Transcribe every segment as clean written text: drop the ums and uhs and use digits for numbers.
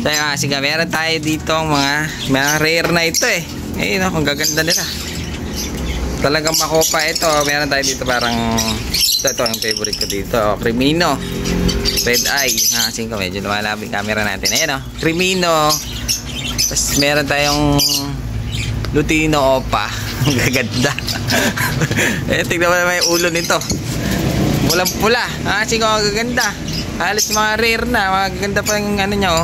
Kaya kasi meron tayo dito mga rare na ito eh. Ayun, ang gaganda nila. Talagang makopa ito. Meron tayo dito parang ito yung favorite ko dito. Crimino. Red Eye. Kasi ko medyo lumalapit camera natin. Ayun Crimino. Tapos meron tayong Lutino Opa. Ang gaganda. Tignan mo naman yung ulo nito. Pulang pula. Kasi ko ang gaganda. Halos mga rare na. Mga gaganda pa yung ano niya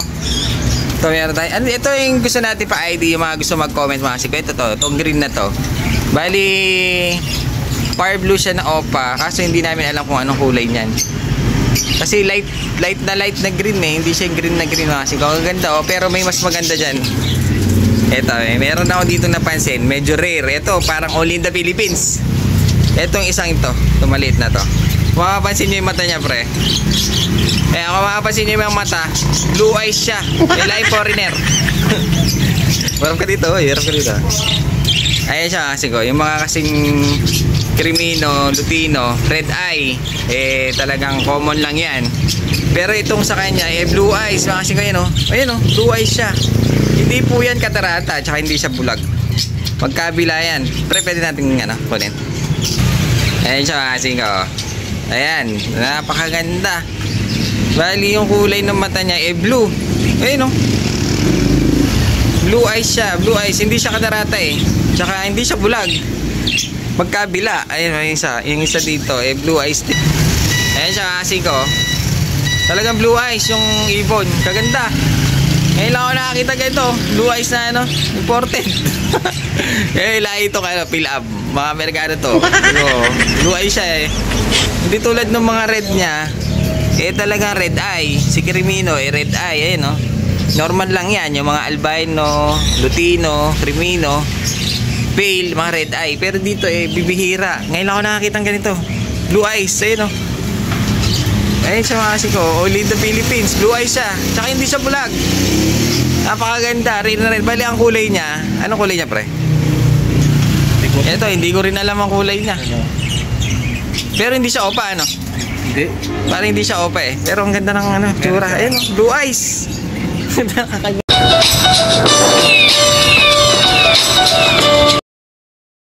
Ito meron tayo. Ito yung gusto natin pa ID. Yung mga gusto mag-comment mga kasi ito itong green na to. Bali fire blue siya na Opa. Kaso hindi namin alam kung anong kulay niyan. Kasi light na green eh. Hindi siya green na green mga kasi ko. Ang ganda pero may mas maganda dyan. Ito meron ako dito napansin. Medyo rare. Ito parang only in the Philippines. Itong isang ito. Ito maliit na to. Makapansin nyo yung mata niya pre. Kung makapansin nyo yung mata, blue eyes siya. May lahi foreigner. Harap ka dito. Harap ka dito. Ayan siya kasi ko. Yung mga kasing Crimino, Lutino, Red Eye, talagang common lang yan. Pero itong sa kanya, blue eyes. Mga kasing kayo Ayan blue eyes siya. Hindi po yan katarata. Tsaka hindi siya bulag. Magkabila yan. Pre, pwede natin kunin. Ayan siya kasing ko. Ayan, napakaganda. Bali yung kulay ng mata niya blue. Ayun blue eyes siya, blue eyes. Hindi siya katarata Tsaka hindi siya bulag. Magkabila. Ayun yung isa dito blue eyes din. Ayan siya kasi ko. Talagang blue eyes yung ibon. Kaganda. Ngayon lang ako nakakita ganito. Blue eyes na imported. Lahi ito Philab. Mga Amerikano to. Blue eyes siya Hindi tulad ng mga red niya. Talagang red eye. Si Crimino red eye. Ayun normal lang yan. Yung mga albino, Lutino, Crimino, pale, mga red eye. Pero dito bibihira. Ngayon lang ako nakakita ng ganito. Blue eyes. Ayun Ayun siya mga kasi ko. Only in the Philippines. Blue eyes siya. Tsaka hindi siya bulag. Napakaganda. Red na red. Bali ang kulay niya. Anong kulay niya pre? Ito hindi ko rin alam ang kulay niya. Pero hindi siya Opa Hindi. Parang hindi siya Opa Pero ang ganda ng tsura. Ayun blue eyes.